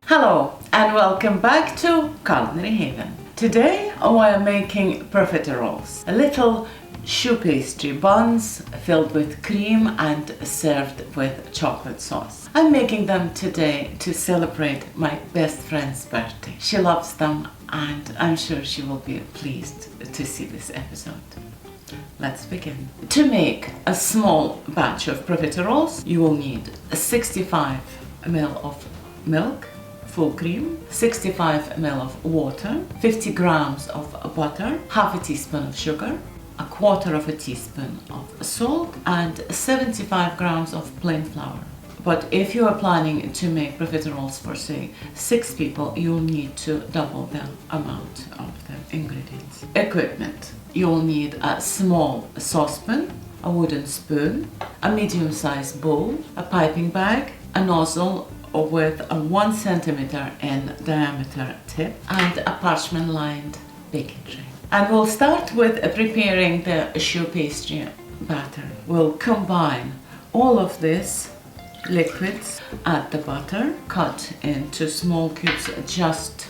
Hello and welcome back to Culinary Haven. Today we are making profiteroles, little choux pastry buns filled with cream and served with chocolate sauce. I'm making them today to celebrate my best friend's birthday. She loves them and I'm sure she will be pleased to see this episode. Let's begin. To make a small batch of profiteroles, you will need 65 ml of milk, full cream, 65 ml of water, 50 grams of butter, half a teaspoon of sugar, a quarter of a teaspoon of salt, and 75 grams of plain flour. But if you are planning to make profiteroles for say 6 people, you'll need to double the amount of the ingredients. Equipment. You'll need a small saucepan, a wooden spoon, a medium-sized bowl, a piping bag, a nozzle with a 1 centimeter in diameter tip, and a parchment-lined baking tray. And we'll start with preparing the choux pastry batter. We'll combine all of this liquids, add the butter, cut into small cubes just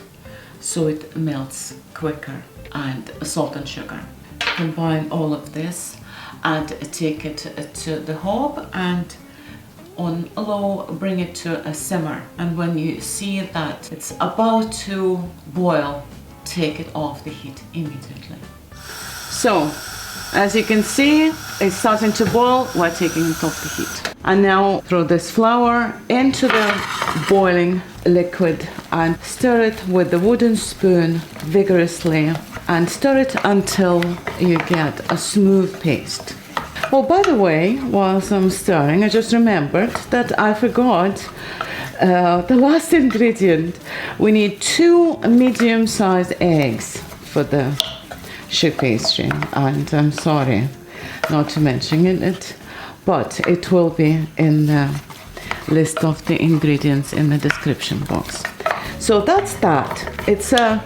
so it melts quicker, and salt and sugar. Combine all of this and take it to the hob and on low bring it to a simmer, and when you see that it's about to boil, take it off the heat immediately. So as you can see, it's starting to boil. We're taking it off the heat, and now throw this flour into the boiling liquid and stir it with the wooden spoon vigorously, and stir it until you get a smooth paste. Oh, by the way, whilst I'm stirring, I just remembered that I forgot the last ingredient. We need 2 medium-sized eggs for the choux pastry, and I'm sorry not to mention it, but it will be in the list of the ingredients in the description box. So that's that. It's a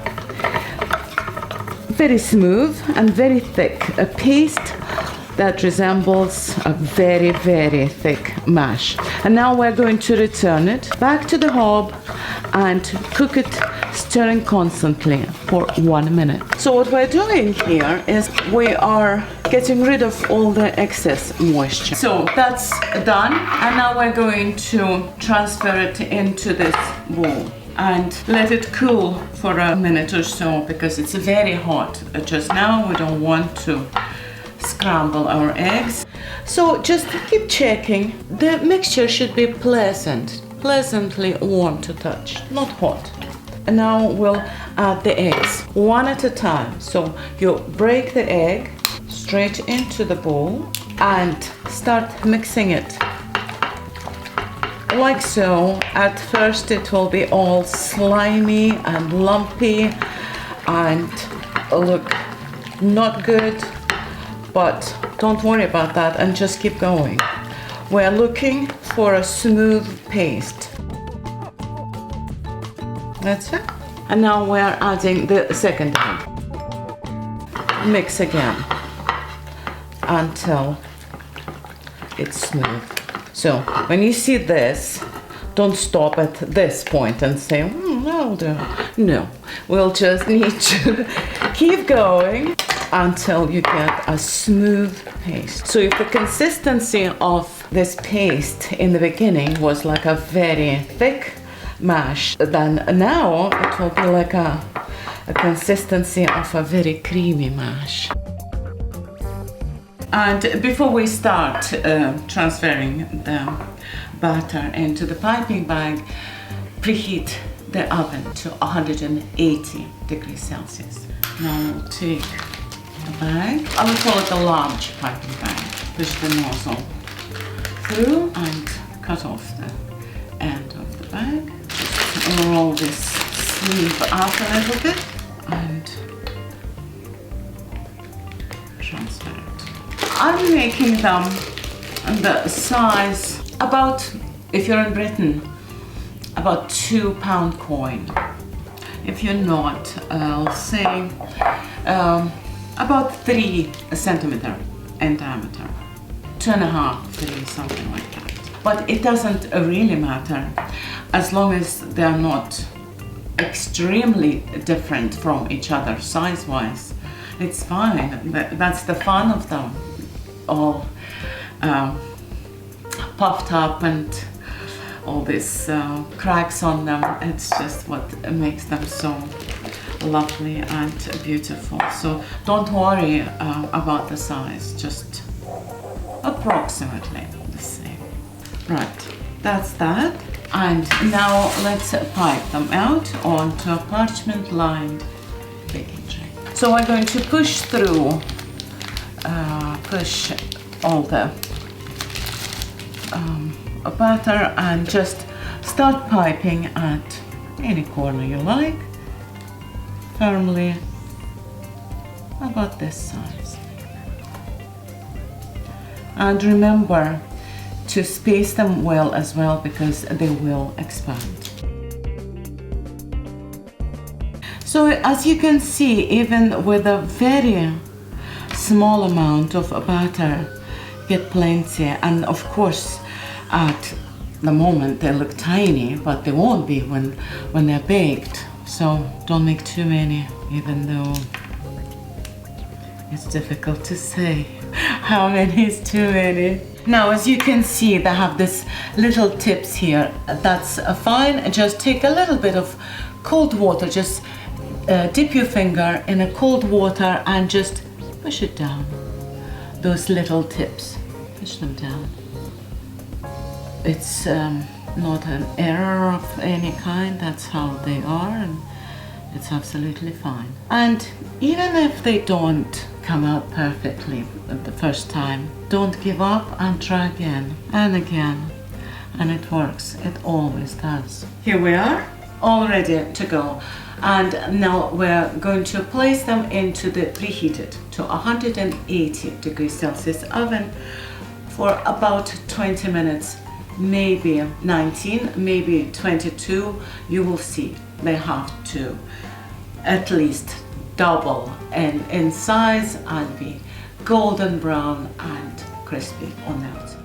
very smooth and very thick, a paste that resembles a very, very thick mash. And now we're going to return it back to the hob and cook it, stirring constantly for 1 minute. So what we're doing here is we are getting rid of all the excess moisture. So that's done, and now we're going to transfer it into this bowl and let it cool for a minute or so, because it's very hot just now. We don't want to scramble our eggs. So just keep checking. The mixture should be pleasantly warm to touch, not hot. And now we'll add the eggs one at a time. So you break the egg straight into the bowl and start mixing it like so. At first it will be all slimy and lumpy and look not good, but don't worry about that and just keep going. We're looking for a smooth paste. That's it. And now we're adding the second egg. Mix again until it's smooth. So when you see this, don't stop at this point and say, no, we'll just need to keep going until you get a smooth paste. So if the consistency of this paste in the beginning was like a very thick mash, then now it will be like a consistency of a very creamy mash. And before we start transferring the batter into the piping bag, preheat the oven to 180 degrees Celsius. Now we'll take the bag. I would call it a large piping bag. Push the nozzle through and cut off the end of the bag. Just roll this sleeve up a little bit and transfer it. I'm making them the size about, if you're in Britain, about 2-pound coin. If you're not, I'll say about 3 centimeter in diameter, 2.5, 3, something like that. But it doesn't really matter as long as they're not extremely different from each other size-wise. It's fine. That's the fun of them, all puffed up and all these cracks on them. It's just what makes them so lovely and beautiful. So don't worry about the size, just approximately the same. Right, that's that. And now let's pipe them out onto a parchment lined baking tray. So we're going to push through, push all the batter and just start piping at any corner you like, firmly about this size. And remember to space them well as well, because they will expand. So as you can see, even with a very small amount of batter, get plenty. And of course, at the moment they look tiny, but they won't be when they're baked. So don't make too many, even though it's difficult to say how many is too many. Now, as you can see, they have this little tips here. That's fine. Just take a little bit of cold water, just dip your finger in a cold water and just push it down. Those little tips, push them down. It's not an error of any kind. That's how they are, and it's absolutely fine. And even if they don't come out perfectly the first time, don't give up and try again and again, and it works. It always does. Here we are, all ready to go. And now we're going to place them into the preheated to 180 degrees Celsius oven for about 20 minutes, maybe 19, maybe 22. You will see. They have to at least double in size and be golden brown and crispy on the outside.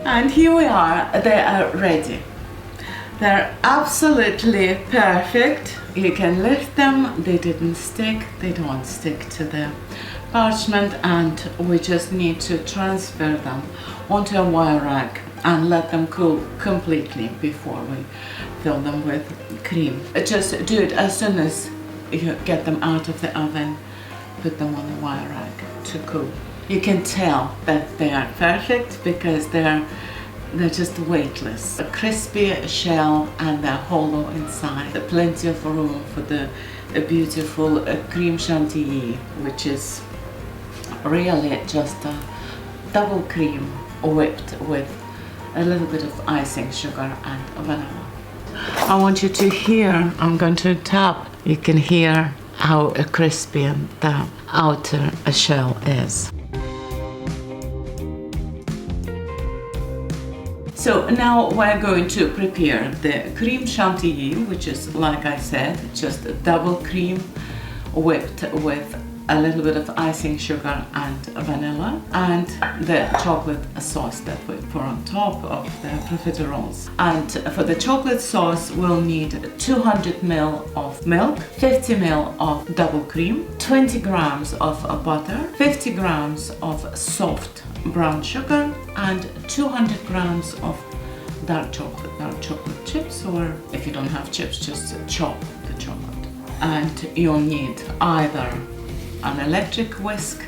And here we are, they are ready. They're absolutely perfect. You can lift them, they didn't stick, they don't stick to the parchment, and we just need to transfer them onto a wire rack and let them cool completely before we fill them with cream. Just do it as soon as you get them out of the oven, put them on the wire rack to cool. You can tell that they are perfect because they're just weightless. A crispy shell and they're hollow inside. Plenty of room for the beautiful cream chantilly, which is really just a double cream whipped with a little bit of icing sugar and vanilla. I want you to hear, I'm going to tap, you can hear how crispy the outer shell is. So now we're going to prepare the cream chantilly, which is, like I said, just a double cream whipped with a little bit of icing sugar and vanilla, and the chocolate sauce that we pour on top of the profiteroles. And for the chocolate sauce, we'll need 200 ml of milk, 50 ml of double cream, 20 grams of butter, 50 grams of soft brown sugar, and 200 grams of dark chocolate chips, or if you don't have chips, just chop the chocolate. And you'll need either an electric whisk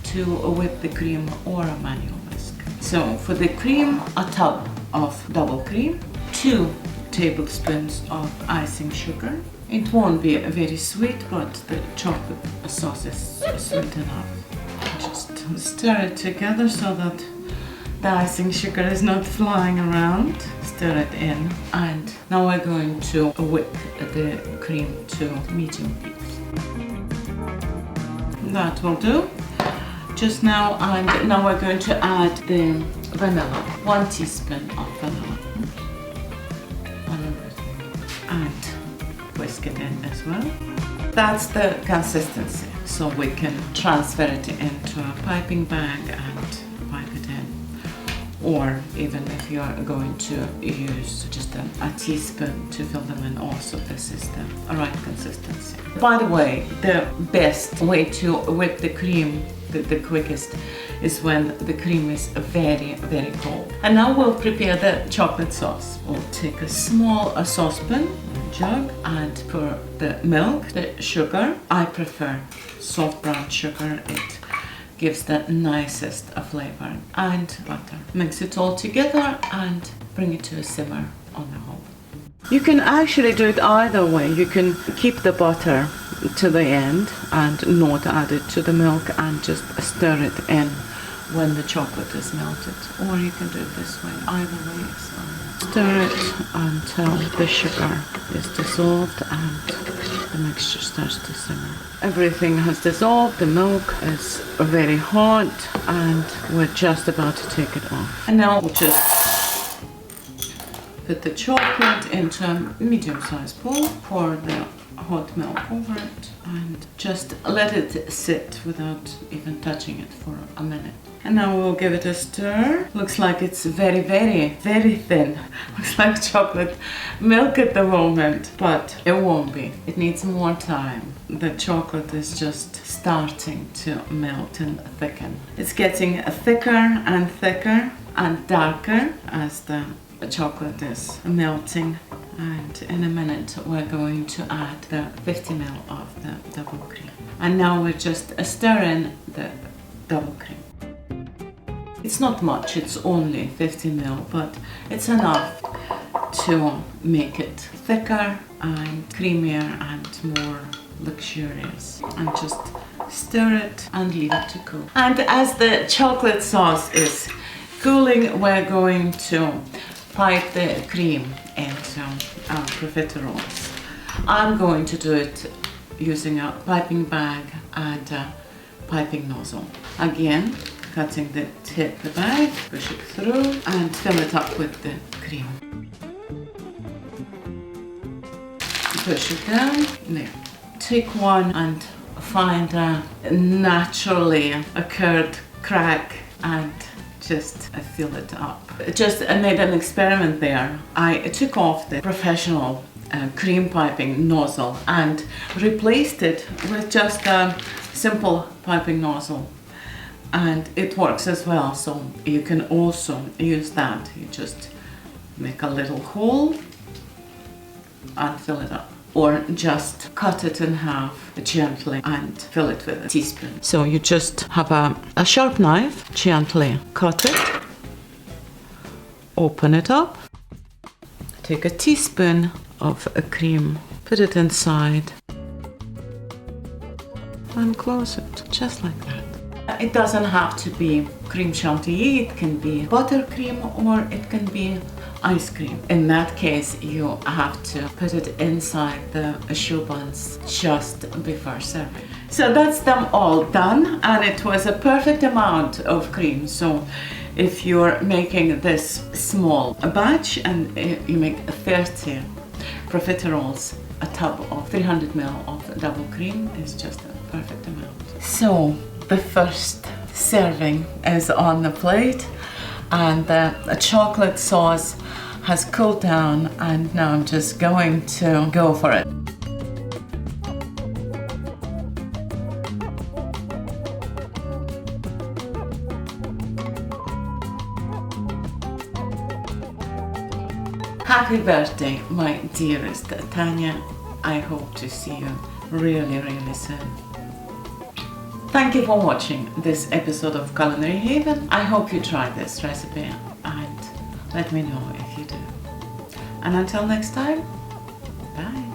to whip the cream or a manual whisk. So for the cream, a tub of double cream, 2 tablespoons of icing sugar. It won't be very sweet, but the chocolate sauce is sweet enough. Just stir it together so that the icing sugar is not flying around. Stir it in, and now we're going to whip the cream to medium heat. That will do just now, and now we're going to add the vanilla, 1 teaspoon of vanilla, and whisk it in as well. That's the consistency, so we can transfer it into a piping bag and pipe it in. Or even if you are going to use just a teaspoon to fill them in, also this is the right consistency. By the way, the best way to whip the cream, the quickest, is when the cream is very, very cold. And now we'll prepare the chocolate sauce. We'll take a small saucepan, jug, and pour the milk, the sugar. I prefer soft brown sugar. It gives the nicest flavor, and butter. Mix it all together and bring it to a simmer on the hob. You can actually do it either way. You can keep the butter to the end and not add it to the milk and just stir it in when the chocolate is melted, or you can do it this way. Either way is fine. Stir it until the sugar is dissolved and the mixture starts to simmer. Everything has dissolved, the milk is very hot, and we're just about to take it off. And now we'll just put the chocolate into a medium-sized bowl, pour the hot milk over it, and just let it sit without even touching it for a minute. And now we'll give it a stir. Looks like it's very, very, very thin. Looks like chocolate milk at the moment, but it won't be. It needs more time. The chocolate is just starting to melt and thicken. It's getting thicker and darker as the chocolate is melting. And in a minute we're going to add the 50 ml of the double cream. And now we're just stirring the double cream. It's not much, it's only 50 ml, but it's enough to make it thicker and creamier and more luxurious. And just stir it and leave it to cool. And as the chocolate sauce is cooling, we're going to pipe the cream into our profiteroles. I'm going to do it using a piping bag and a piping nozzle. Again, cutting the tip, the bag, push it through and fill it up with the cream. Push it down, there. Take one and find a naturally occurred crack and just fill it up. Just made an experiment there. I took off the professional cream piping nozzle and replaced it with just a simple piping nozzle, and it works as well, so you can also use that. You just make a little hole and fill it up, or just cut it in half gently and fill it with a teaspoon. So you just have a sharp knife, gently cut it, open it up, take a teaspoon of cream, put it inside and close it, just like that. It doesn't have to be cream chantilly, it can be buttercream or it can be ice cream. In that case, you have to put it inside the choux buns just before serving. So that's them all done, and it was a perfect amount of cream. So if you're making this small batch and you make 30 profiteroles, a tub of 300 ml of double cream is just a perfect amount. So the first serving is on the plate, and the chocolate sauce has cooled down, and now I'm just going to go for it. Happy birthday, my dearest Tanya. I hope to see you really, really soon. Thank you for watching this episode of Culinary Haven. I hope you try this recipe and let me know if you do. And until next time, bye.